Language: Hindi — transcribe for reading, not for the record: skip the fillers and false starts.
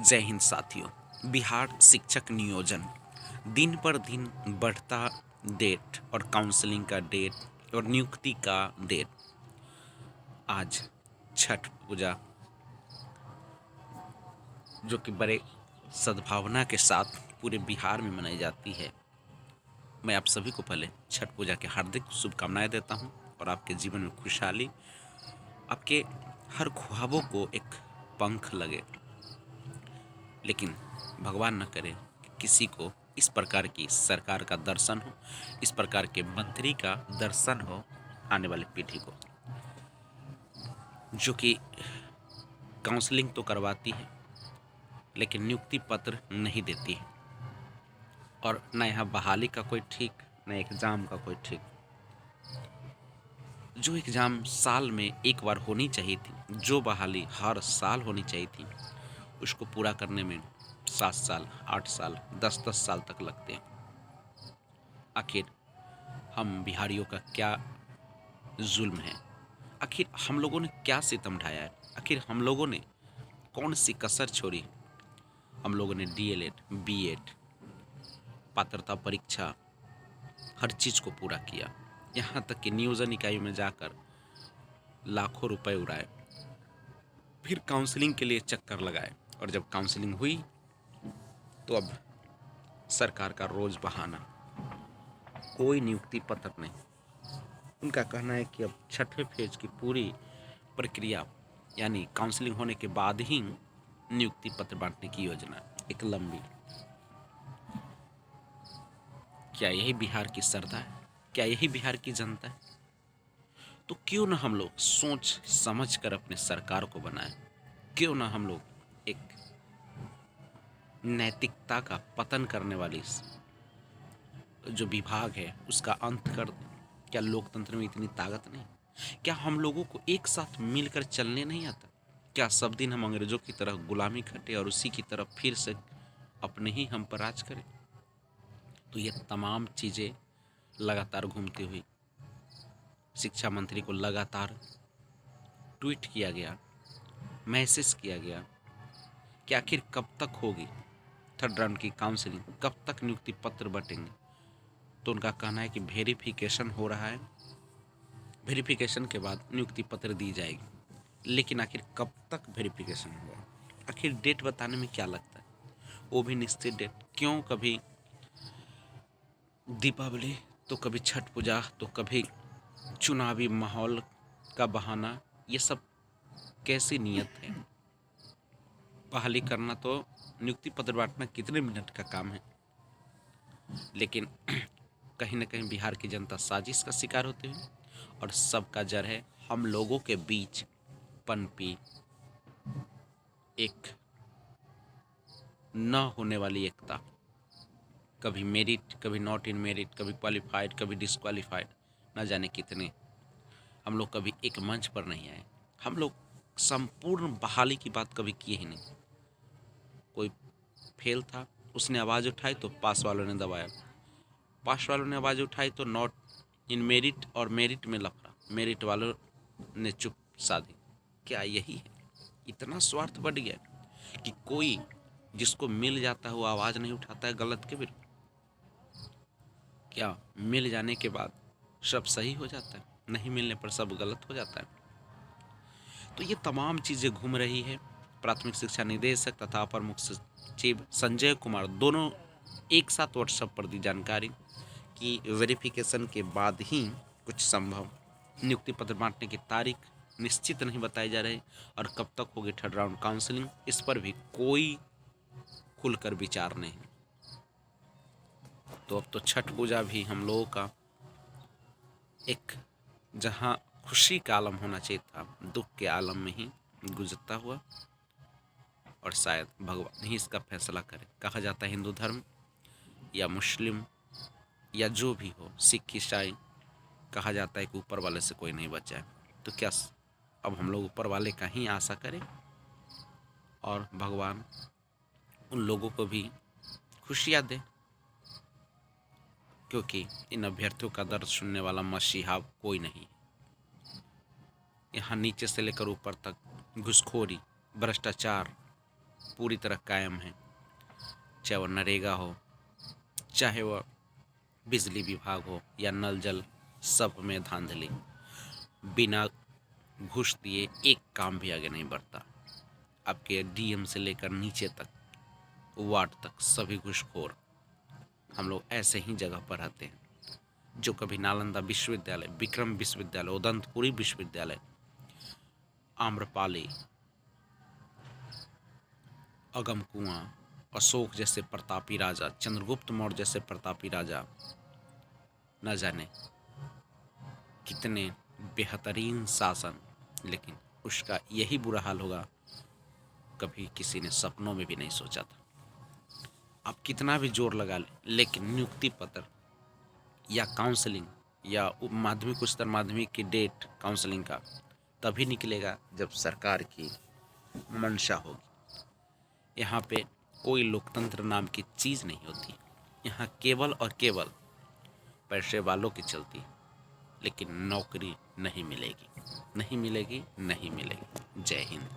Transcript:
जय हिंद साथियों। बिहार शिक्षक नियोजन दिन पर दिन बढ़ता डेट और काउंसलिंग का डेट और नियुक्ति का डेट। आज छठ पूजा जो कि बड़े सद्भावना के साथ पूरे बिहार में मनाई जाती है। मैं आप सभी को पहले छठ पूजा की हार्दिक शुभकामनाएं देता हूं और आपके जीवन में खुशहाली, आपके हर ख्वाबों को एक पंख लगे। लेकिन भगवान न करे कि किसी को इस प्रकार की सरकार का दर्शन हो, इस प्रकार के मंत्री का दर्शन हो आने वाली पीढ़ी को, जो कि काउंसलिंग तो करवाती है लेकिन नियुक्ति पत्र नहीं देती है। और न यहाँ बहाली का कोई ठीक, न एग्ज़ाम का कोई ठीक। जो एग्ज़ाम साल में एक बार होनी चाहिए थी, जो बहाली हर साल होनी चाहिए थी, उसको पूरा करने में 7 साल, 8 साल, 10-10 साल तक लगते हैं। आखिर हम बिहारियों का क्या जुल्म है? आखिर हम लोगों ने क्या सितम ढाया है? आखिर हम लोगों ने कौन सी कसर छोड़ी? हम लोगों ने डीएलएड, बीएड, पात्रता परीक्षा, हर चीज़ को पूरा किया। यहाँ तक कि नियोजन इकाई में जाकर लाखों रुपए उड़ाए, फिर काउंसलिंग के लिए चक्कर लगाए, और जब काउंसलिंग हुई तो अब सरकार का रोज बहाना, कोई नियुक्ति पत्र नहीं। उनका कहना है कि अब छठवें फेज की पूरी प्रक्रिया यानी काउंसलिंग होने के बाद ही नियुक्ति पत्र बांटने की योजना एक लंबी। क्या यही बिहार की श्रद्धा है? क्या यही बिहार की जनता है? तो क्यों ना हम लोग सोच समझ कर अपने सरकार को बनाएं? क्यों ना हम लोग एक नैतिकता का पतन करने वाली जो विभाग है उसका अंत कर दें? क्या लोकतंत्र में इतनी ताकत नहीं? क्या हम लोगों को एक साथ मिलकर चलने नहीं आता? क्या सब दिन हम अंग्रेजों की तरह गुलामी खटे और उसी की तरफ फिर से अपने ही हम पर राज करें? तो ये तमाम चीज़ें लगातार घूमती हुई शिक्षा मंत्री को लगातार ट्वीट किया गया, मैसेज किया गया कि आखिर कब तक होगी थर्ड राउंड की काउंसलिंग, कब तक नियुक्ति पत्र बटेंगे? तो उनका कहना है कि वेरिफिकेशन हो रहा है, वेरिफिकेशन के बाद नियुक्ति पत्र दी जाएगी। लेकिन आखिर कब तक वेरिफिकेशन होगा? आखिर डेट बताने में क्या लगता है? वो भी निश्चित डेट क्यों? कभी दीपावली तो कभी छठ पूजा तो कभी चुनावी माहौल का बहाना। ये सब कैसी नियत है? बहाली करना तो, नियुक्ति पत्र बांटना कितने मिनट का काम है? लेकिन कहीं ना कहीं बिहार की जनता साजिश का शिकार होती हुई, और सबका जड़ है हम लोगों के बीच पनपी एक न होने वाली एकता। कभी मेरिट, कभी नॉट इन मेरिट, कभी क्वालिफाइड, कभी डिसक्वालिफाइड, न जाने कितने। हम लोग कभी एक मंच पर नहीं आए। हम लोग संपूर्ण बहाली की बात कभी किए ही नहीं। कोई फेल था, उसने आवाज़ उठाई तो पास वालों ने दबाया, पास वालों ने आवाज़ उठाई तो नॉट इन मेरिट और मेरिट में लफड़ा, मेरिट वालों ने चुप साधी। क्या यही है? इतना स्वार्थ बढ़ गया कि कोई जिसको मिल जाता है वो आवाज़ नहीं उठाता है गलत के विरुद्ध? क्या मिल जाने के बाद सब सही हो जाता है? नहीं मिलने पर सब गलत हो जाता है? तो ये तमाम चीज़ें घूम रही है। प्राथमिक शिक्षा निदेशक तथा अपर मुख्य सचिव संजय कुमार दोनों एक साथ व्हाट्सएप पर दी जानकारी कि वेरिफिकेशन के बाद ही कुछ संभव। नियुक्ति पत्र बांटने की तारीख निश्चित नहीं बताई जा रही, और कब तक होगी थर्ड राउंड काउंसलिंग, इस पर भी कोई खुलकर विचार नहीं। तो अब तो छठ पूजा भी हम लोगों का एक, जहां खुशी का आलम होना चाहिए था, दुख के आलम में ही गुजरता हुआ। और शायद भगवान ही इसका फैसला करे। कहा जाता है हिंदू धर्म या मुस्लिम या जो भी हो, सिख ईसाई, कहा जाता है कि ऊपर वाले से कोई नहीं बचा है। तो क्या अब हम लोग ऊपर वाले का ही आशा करें और भगवान उन लोगों को भी खुशियाँ दे? क्योंकि इन अभ्यर्थियों का दर्द सुनने वाला मसीहा कोई नहीं। यहाँ नीचे से लेकर ऊपर तक घुसखोरी, भ्रष्टाचार, पूरी तरह कायम है, चाहे वह नरेगा हो, चाहे वह बिजली विभाग हो या नल जल, सब में धांधली। बिना घूस दिए एक काम भी आगे नहीं बढ़ता। आपके डीएम से लेकर नीचे तक, वार्ड तक, सभी घूसखोर। हम लोग ऐसे ही जगह पर रहते हैं जो कभी नालंदा विश्वविद्यालय, विक्रम विश्वविद्यालय, उदंतपुरी विश्वविद्यालय, आम्रपाली, अगम कुआं, अशोक जैसे प्रतापी राजा, चंद्रगुप्त मौर्य जैसे प्रतापी राजा, न जाने कितने बेहतरीन शासन, लेकिन उसका यही बुरा हाल होगा, कभी किसी ने सपनों में भी नहीं सोचा था। आप कितना भी जोर लगा लें, लेकिन नियुक्ति पत्र या काउंसलिंग या माध्यमिक उच्चतर माध्यमिक की डेट काउंसलिंग का तभी निकलेगा जब सरकार की मंशा होगी। यहाँ पे कोई लोकतंत्र नाम की चीज़ नहीं होती। यहाँ केवल और केवल पैसे वालों की चलती, लेकिन नौकरी नहीं मिलेगी, नहीं मिलेगी, नहीं मिलेगी। जय हिंद।